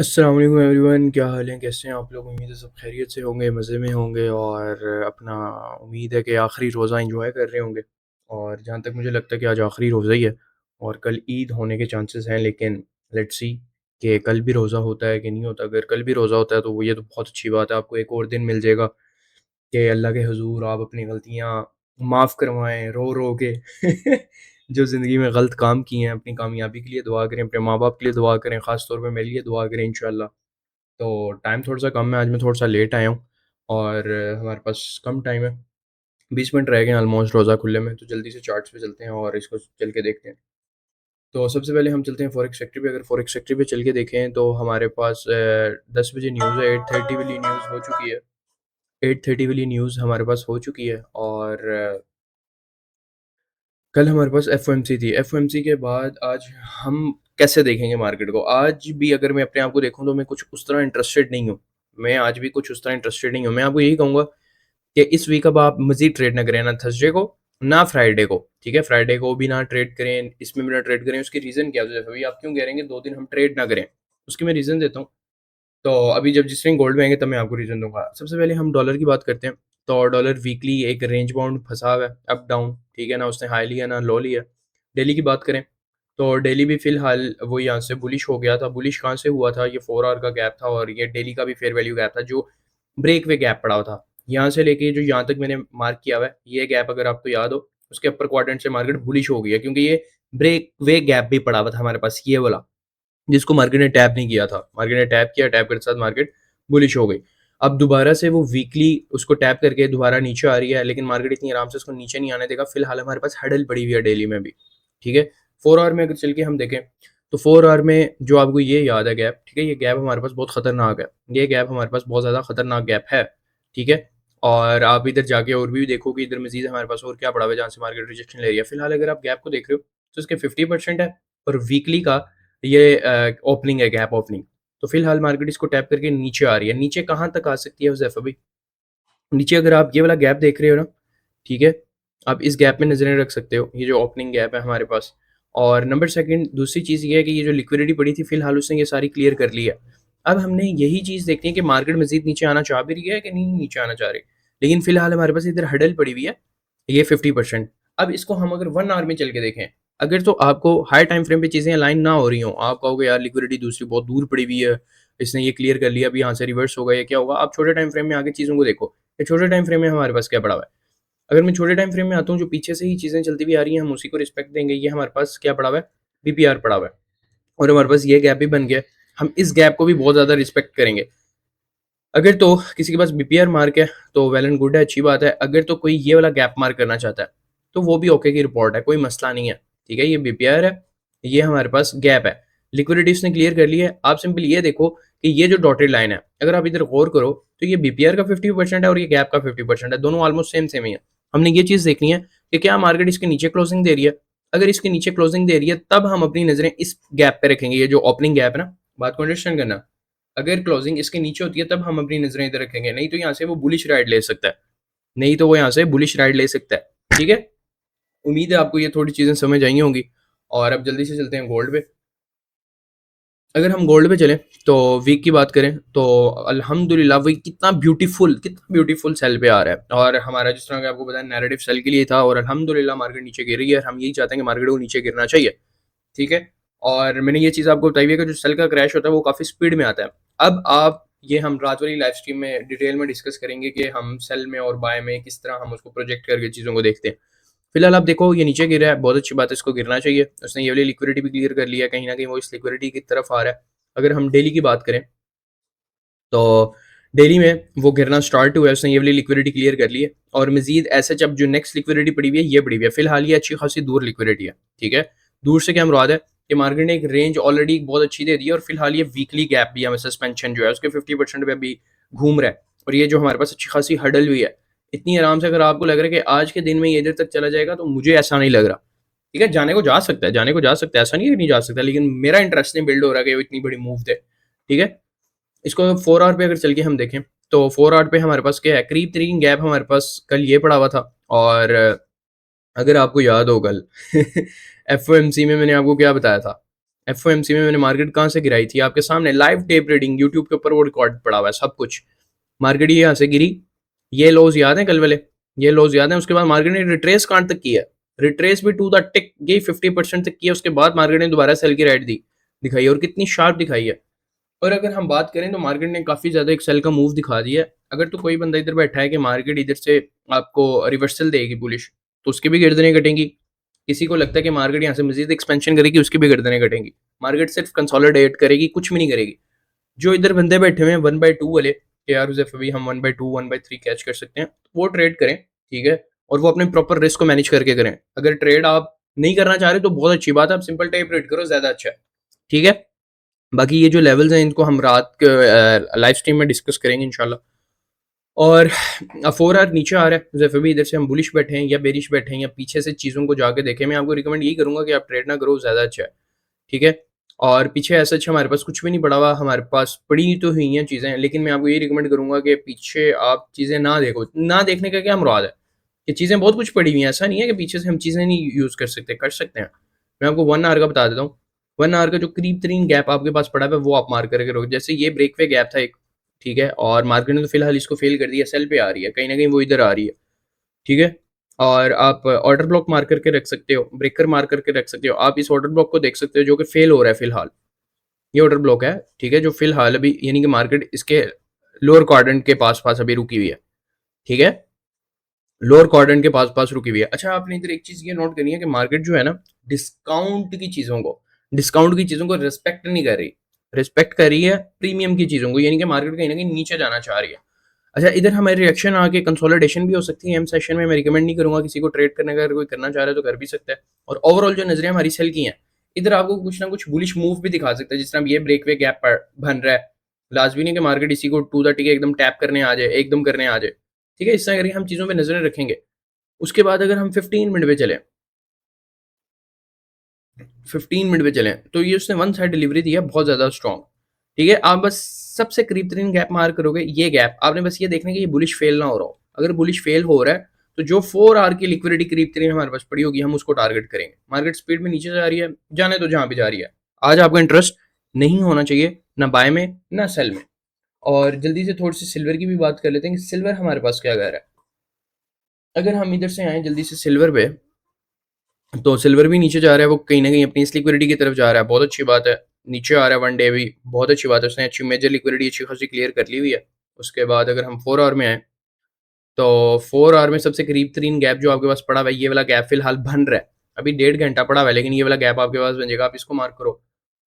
अस्सलाम वालेकुम एवरीवन, क्या हाल है? कैसे हैं आप लोग? उम्मीद है सब खैरियत से होंगे, मज़े में होंगे और अपना उम्मीद है कि आखिरी रोज़ा एंजॉय कर रहे होंगे। और जहाँ तक मुझे लगता है कि आज आखिरी रोज़ा ही है और कल ईद होने के चांसेस हैं, लेकिन लेट्स सी कि कल भी रोज़ा होता है कि नहीं होता। अगर कल भी रोज़ा होता है तो वो ये तो बहुत अच्छी बात है, आपको एक और दिन मिल जाएगा कि अल्लाह के हुज़ूर आप अपनी गलतियाँ माफ़ करवाएँ रो-रो के। जो ज़िंदगी में गलत काम किए हैं, अपनी कामयाबी के लिए दुआ करें, अपने माँ-बाप के लिए दुआ करें, ख़ास तौर पे मेरे लिए दुआ करें इंशाअल्लाह। तो टाइम थोड़ा-सा कम है, आज मैं थोड़ा-सा लेट आया हूँ और हमारे पास कम टाइम है, 20 मिनट रह गए हैं ऑलमोस्ट रोज़ा खुलने में, तो जल्दी से चार्ट्स पे चलते हैं और इसको चल के देखते हैं। तो सबसे पहले हम चलते हैं फॉरेक्स सेक्टर पे। अगर फॉरेक्स सेक्टर पे चल के देखें तो हमारे पास 10 बजे न्यूज़ है, 8:30 वाली न्यूज़ हो चुकी है। 8:30 वाली न्यूज़ हमारे पास हो चुकी है और कल हमारे पास एफओएमसी थी। एफओएमसी के बाद आज हम कैसे देखेंगे मार्केट को? आज भी अगर मैं अपने आप को देखूँ तो मैं कुछ उस तरह इंटरेस्टेड नहीं हूँ। मैं आज भी कुछ उस तरह इंटरेस्टेड नहीं हूँ। मैं आपको यही कहूँगा कि इस वीक अब आप मज़ीद ट्रेड ना करें, ना थर्सडे को, ना फ्राइडे को, ठीक है? फ्राइडे को भी ना ट्रेड करें, इसमें भी ना ट्रेड करें। उसकी रीज़न क्या है? अभी आप क्यों कह रहे हैं कि 2 दिन हम ट्रेड ना करें? उसकी मैं रीज़न देता हूँ। तो अभी जब जिस दिन गोल्ड में आएँगे तब मैं आपको रीज़न दूँगा। सबसे पहले हम डॉलर की बात करते हैं, तो डॉलर वीकली एक रेंज बाउंड फँसा हुआ है, अप डाउन, ठीक है ना? उसने हाई लिया ना लो लिया। डेली की बात करें, तो डेली भी फ़िलहाल वो यहाँ से बुलिश हो गया था। बुलिश कहाँ से हुआ था? ये 4 आवर का गैप था और ये डेली का भी फेयर वैल्यू गैप था, जो ब्रेकवे गैप पड़ा हुआ था। यहाँ से लेके जो यहाँ तक मैंने मार्क किया हुआ है, ये गैप अगर आपको याद हो, उसके अपर क्वाड्रेंट से मार्केट बुलिश हो गई है, क्योंकि ये ब्रेकवे गैप भी पड़ा हुआ था हमारे पास, ये वाला। जिसको मार्केट ने टैप नहीं किया था। मार्केट ने टैप किया, टैप करते साथ मार्केट बुलिश हो गई। अब दोबारा से वो वीकली उसको टैप करके दोबारा नीचे आ रही है, लेकिन मार्केट इतनी आराम से उसको नीचे नहीं आने देगा। फिलहाल हमारे पास हडल पड़ी हुई है डेली में भी, ठीक है? 4 आवर में अगर चल के हम देखें, तो 4 आवर में जो आपको ये याद है गैप, ठीक है? ये गैप हमारे पास बहुत खतरनाक है। ये गैप हमारे पास बहुत ज़्यादा खतरनाक गैप है, ठीक है? और आप इधर जाके और भी देखो कि इधर मज़ीद हमारे पास और क्या पड़ा हुआ है जहाँ से मार्केट रिजेक्शन ले रही है। फिलहाल अगर आप गैप को देख रहे हो, तो इसके 50% है और वीकली का ये ओपनिंग है, गैप ओपनिंग। तो फिलहाल मार्केट इसको टैप करके नीचे आ रही है। नीचे कहाँ तक आ सकती है हुज़ैफ़ा भाई? नीचे अगर आप ये वाला गैप देख रहे हो ना, ठीक है? आप इस गैप में नज़रें रख सकते हो, ये जो ओपनिंग गैप है हमारे पास। और नंबर सेकंड दूसरी चीज़ ये है कि ये जो लिक्विडिटी पड़ी थी फिलहाल उसने ये सारी क्लियर कर ली है। अब हमने यही चीज़ देखनी है कि मार्केट मज़ीद नीचे आना चाह भी रही है कि नहीं नीचे आना चाह रही। लेकिन फिलहाल हमारे पास इधर हडल पड़ी हुई है, ये 50%। अब इसको हम अगर 1 आवर में चल के देखें, अगर तो आपको हाई टाइम फ्रेम पे चीज़ें अलाइन ना हो रही हों, आप कहोगे यार लिक्विडिटी दूसरी बहुत दूर पड़ी हुई है, इसने ये क्लियर कर लिया, अब यहाँ से रिवर्स होगा या क्या होगा? आप छोटे टाइम फ्रेम में आके चीज़ों को देखो। ये छोटे टाइम फ्रेम में हमारे पास क्या पड़ा हुआ है? अगर मैं छोटे टाइम फ्रेम में आता हूँ, जो पीछे से ही चीज़ें चलती हुई आ रही हैं, हम उसी को रिस्पेक्ट देंगे। ये हमारे पास क्या पड़ा हुआ है? बीपीआर पड़ा हुआ है और हमारे पास ये गैप भी बन गया है। हम इस गैप को भी बहुत ज़्यादा रिस्पेक्ट करेंगे। अगर तो किसी के पास बीपीआर मार्क है, तो वेल एंड गुड है, अच्छी बात है। अगर तो कोई ये वाला गैप मार्क करना चाहता है, तो वो भी ओके की रिपोर्ट है, कोई मसला नहीं है। ठीक है? ये बीपीआर है, ये हमारे पास गैप है। लिक्विडिटी उसने क्लियर कर ली है। आप सिंपल ये देखो कि ये जो डॉटेड लाइन है, अगर आप इधर गौर करो, तो ये बीपीआर का 50% है और ये गैप का 50% है। दोनों ऑलमोस्ट सेम सेम ही है। हमने ये चीज़ देखनी है कि क्या मार्केट इसके नीचे क्लोजिंग दे रही है? अगर इसके नीचे क्लोजिंग दे रही है, तब हम अपनी नज़रें इस गैप पे रखेंगे। ये जो ओपनिंग गैप है ना, बात को अंडरस्टैंड करना। अगर क्लोजिंग इसके नीचे होती है तब हम अपनी नज़रें इधर रखेंगे, नहीं तो यहाँ से वो बुलिश राइड ले सकता है। नहीं तो वो यहाँ से बुलिश राइड ले सकता है। ठीक है? उम्मीद है आपको ये थोड़ी चीज़ें समझ आई होंगी और अब जल्दी से चलते हैं गोल्ड पे। अगर हम गोल्ड पे चलें तो वीक की बात करें तो अल्हम्दुलिल्लाह वही कितना ब्यूटीफुल सेल पे आ रहा है और हमारा जिस तरह का आपको पता है नैरेटिव सेल के लिए था और अल्हम्दुलिल्लाह मार्केट नीचे गिर रही है। हम यही चाहते हैं कि मार्केट को नीचे गिरना चाहिए। ठीक है? और मैंने ये चीज़ आपको बताई हुई है कि जो सेल का क्रैश होता है वो काफ़ी स्पीड में आता है। अब आप ये हम रात वाली लाइव स्ट्रीम में डिटेल में डिस्कस करेंगे कि हम सेल में और बाय में किस तरह हम उसको प्रोजेक्ट करके चीज़ों को देखते हैं। फिलहाल आप देखो ये नीचे गिरा है, बहुत अच्छी बात है, इसको गिरना चाहिए। उसने ये वाली लिक्विडिटी भी क्लियर कर लिया है, कहीं न कहीं वो इस लिक्विडिटी की तरफ आ रहा है। अगर हम डेली की बात करें तो डेली में वो गिरना स्टार्ट हुआ है, उसने ये वाली लिक्विडिटी क्लियर कर ली है और मज़ीद ऐसा अब जो नेक्स्ट लिक्विडिटी पड़ी हुई है, ये पड़ी हुई है। फिलहाल ये अच्छी खासी दूर लिक्विडिटी है, ठीक है? दूर से क्या मुराद है कि मार्केट ने एक रेंज ऑलरेडी बहुत अच्छी दे दी है और फिलहाल ये वीकली गैप भी है, सस्पेंशन जो है उसके 50% पे अभी घूम रहा है और ये जो हमारे पास अच्छी खासी हडल हुई है, इतनी आराम से अगर आपको लग रहा है कि आज के दिन में ये इधर तक चला जाएगा, तो मुझे ऐसा नहीं लग रहा। ठीक है? जाने को जा सकता है, जाने को जा सकता है, ऐसा नहीं है कि नहीं जा सकता, लेकिन मेरा इंटरेस्ट नहीं बिल्ड हो रहा कि वो इतनी बड़ी मूव दे। ठीक है? इसको 4 आवर पे अगर चल के हम देखें, तो 4 आवर पे हमारे पास क्या है, करीब-तरीन गैप हमारे पास कल ये पड़ा हुआ था और अगर आपको याद हो कल एफओएमसी में मैंने आपको क्या बताया था? एफओएमसी में मैंने मार्केट कहाँ से गिराई थी, आपके सामने लाइव टेप रीडिंग यूट्यूब के ऊपर वो रिकॉर्ड पड़ा हुआ है सब कुछ। मार्केट ये यहाँ से गिरी, ये लोज याद है कल वाले, ये लोज याद है। उसके बाद मार्केट ने रिट्रेस कहाँ तक किया, रिट्रेस भी टू द टिक गई 50% तक किया। उसके बाद मार्केट ने दोबारा सेल की राइट दी दिखाई, और कितनी शार्प दिखाई है। और अगर हम बात करें तो मार्केट ने काफी ज्यादा एक सेल का मूव दिखा दिया है। अगर तो कोई बंदा इधर बैठा है कि मार्केट इधर से आपको रिवर्सल देगी बुलिश, तो उसकी भी गर्दनें कटेंगी। किसी को लगता है कि मार्केट यहाँ से मजीद एक्सपेंशन करेगी, उसकी भी गर्दनें कटेंगी। मार्केट सिर्फ कंसोलिडेट करेगी, कुछ भी नहीं करेगी। जो इधर बंदे बैठे हुए हैं 1/2 वाले कि यार उसे अभी हम 1/2 1/3 कैच कर सकते हैं, वो ट्रेड करें, ठीक है। और वो अपने प्रॉपर रिस्क को मैनेज करके करें। अगर ट्रेड आप नहीं करना चाह रहे तो बहुत अच्छी बात है, आप सिंपल टाइप ट्रेड करो, ज्यादा अच्छा है, ठीक है। बाकी ये जो लेवल्स हैं इनको हम रात के लाइव स्ट्रीम में डिस्कस करेंगे इंशाल्लाह। और 4 आवर नीचे आ रहा है, जैसे भी इधर से हम बुलिश बैठे हैं या बेरिश बैठे हैं या पीछे से चीज़ों को जाके देखें, मैं आपको रिकमेंड यही करूंगा कि आप ट्रेड ना करो, ज़्यादा अच्छा है, ठीक है। और पीछे ऐसा अच्छा हमारे पास कुछ भी नहीं पड़ा हुआ, हमारे पास पड़ी तो हुई हैं चीज़ें, लेकिन मैं आपको यही रिकमेंड करूंगा कि पीछे आप चीज़ें ना देखो। ना देखने का क्या मुराद है कि चीज़ें बहुत कुछ पड़ी हुई हैं, ऐसा नहीं है कि पीछे से हम चीज़ें नहीं यूज़ कर सकते, कर सकते हैं। मैं आपको 1 आवर का बता देता हूँ। 1 आवर का जो करीब तरीन गैप आपके पास पड़ा है वो आप मार्क करके रखो। जैसे ये ब्रेक वे गैप था एक, ठीक है, और मार्केट ने तो फिलहाल इसको फेल कर दिया, सेल पे आ रही है, कहीं ना कहीं वो इधर आ रही है, ठीक है। और आप ऑर्डर ब्लॉक मार्क करके रख सकते हो, ब्रेकर मार्क करके रख सकते हो। आप इस ऑर्डर ब्लॉक को देख सकते हो जो कि फेल हो रहा है फिलहाल, ये ऑर्डर ब्लॉक है, ठीक है, जो फिलहाल अभी यानी कि मार्केट इसके लोअर क्वाड्रेंट के पास पास अभी रुकी हुई है, ठीक है, लोअर क्वाड्रेंट के पास पास रुकी हुई है। अच्छा, आपने इधर एक चीज ये नोट करनी है कि मार्केट जो है ना, डिस्काउंट की चीजों को रिस्पेक्ट नहीं कर रही, रिस्पेक्ट कर रही है प्रीमियम की चीजों को, यानी कि मार्केट कहीं ना कहीं नीचे जाना चाह रही है। अच्छा, इधर हमारी रिएक्शन आके कंसोलिडेशन भी हो सकती है एम सेशन में। मैं रिकमेंड नहीं करूंगा किसी को ट्रेड करने का, अगर कोई करना चाह रहा है तो कर भी सकता है। और ओवरऑल जो नजरें हमारी सेल की हैं, इधर आपको कुछ ना कुछ बुलिश मूव भी दिखा सकता है, जिस तरह ये ब्रेक वे गैप बन रहा है। लाजमी नहीं कि मार्केट इसी को टू द टिक एकदम टैप करने आ जाए, एकदम करने आ जाए, ठीक है। इस तरह करके हम चीजों पे नजरें रखेंगे। उसके बाद अगर हम 15 मिनट पे चलें, 15 मिनट पे चलें, तो ये उसने वन साइड डिलीवरी दी है बहुत ज्यादा स्ट्रॉन्ग, ठीक है। आप बस सबसे करीब तरीन गैप मार्क करोगे, ये गैप आपने बस ये देखना है कि ये बुलिश फेल ना हो रहा हो। अगर बुलिश फेल हो रहा है तो जो 4 आवर की लिक्विडिटी करीब तरीन हमारे पास पड़ी होगी, हम उसको टारगेट करेंगे। मार्केट स्पीड में नीचे जा रही है, जाने तो जहां पे जा रही है। आज आपका इंटरेस्ट नहीं होना चाहिए ना बाय में ना सेल में। और जल्दी से थोड़ी सी सिल्वर की भी बात कर लेते हैं कि सिल्वर हमारे पास क्या कर रहा है। अगर हम इधर से आए जल्दी से सिल्वर पे, तो सिल्वर भी नीचे जा रहा है, वो कहीं ना कहीं अपनी इस लिक्विडिटी की तरफ जा रहा है, बहुत अच्छी बात है। नीचे आ रहा है 1 डे भी, बहुत अच्छी बात है, उसने अच्छी मेजर लिक्विडिटी अच्छी खासी क्लियर कर ली हुई है। उसके बाद अगर हम 4 आवर में आए, तो 4 आवर में सबसे करीब तरीन गैप जो आपके पास पड़ा हुआ है, ये वाला गैप फिलहाल बन रहा है। अभी 1.5 घंटा पड़ा हुआ है, लेकिन ये वाला गैप आपके पास बन जाएगा, आप इसको मार्क करो।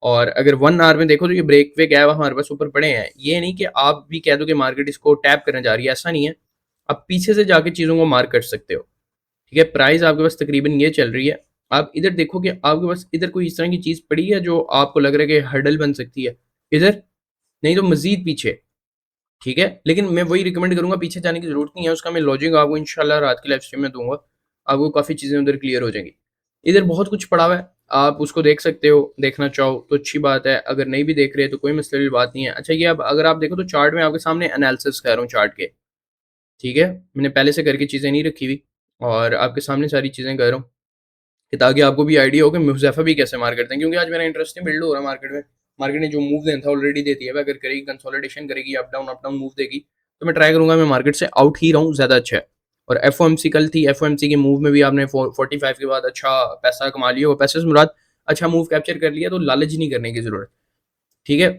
और अगर 1 आवर में देखो तो ये ब्रेक वे गैप हमारे पास ऊपर पड़े हैं। ये नहीं कि आप भी कह दो कि मार्केट इसको टैप करने जा रही है, ऐसा नहीं है। आप पीछे से जाके चीज़ों को मार्क कर सकते हो, ठीक है। प्राइस आपके पास तकरीबन ये चल रही है। आप इधर देखो कि आपके पास इधर कोई इस तरह की चीज़ पड़ी है जो आपको लग रहा है कि हर्डल बन सकती है इधर, नहीं तो मज़ीद पीछे, ठीक है। लेकिन मैं वही रिकमेंड करूँगा, पीछे जाने की ज़रूरत नहीं है, उसका मैं लॉजिक आपको इंशाल्लाह रात की लाइव स्ट्रीम में दूँगा। आपको काफ़ी चीज़ें उधर क्लियर हो जाएँगी। इधर बहुत कुछ पड़ा हुआ है, आप उसको देख सकते हो, देखना चाहो तो अच्छी बात है, अगर नहीं भी देख रहे तो कोई मसले वाली बात नहीं है। अच्छा, ये अब अगर आप देखो तो चार्ट में आपके सामने एनालिसिस कर रहा हूँ चार्ट के, ठीक है। मैंने पहले से करके चीज़ें नहीं रखी हुई, और आपके सामने सारी चीज़ें कर रहा हूँ कि ताकि आपको भी आइडिया हो कि मुज़ैफ़ा भी कैसे मार करते हैं। क्योंकि आज मेरा इंटरेस्ट नहीं बिल्ड हो रहा मार्केट में। मार्केट ने जो मूव देना था ऑलरेडी दे दिया है, अगर करेगी कंसोलिडेशन करेगी, अप डाउन मूव देगी, तो मैं ट्राई करूंगा मैं मार्केट से आउट ही रहूं, ज़्यादा अच्छा है। और एफओएमसी कल थी, एफओएमसी के मूव में भी आपने 45 के बाद अच्छा पैसा कमा लिया, वो पैसे से मुराद अच्छा मूव कैप्चर कर लिया, तो लालच नहीं करने की ज़रूरत, ठीक है।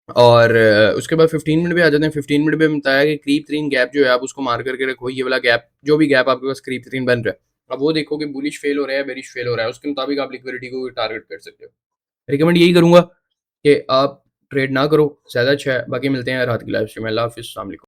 और उसके बाद 15 मिनट पे आ जाते हैं। 15 मिनट पे बताया कि करीब तरीन गैप जो है आप उसको मार करके रखो, ये वाला गैप, जो भी गैप आपके पास करीब तरीन बन रहा है, अब वो देखो कि बुलिश फेल हो रहा है, बेरिश फेल हो रहा है, उसके मुताबिक आप लिक्विडिटी को टारगेट कर सकते हो। रिकमेंड यही करूंगा कि आप ट्रेड ना करो, ज़्यादा अच्छा है। बाकी मिलते हैं रात की लाइव स्ट्रीम में। अल्लाह हाफिज़, अस्सलाम वालेकुम।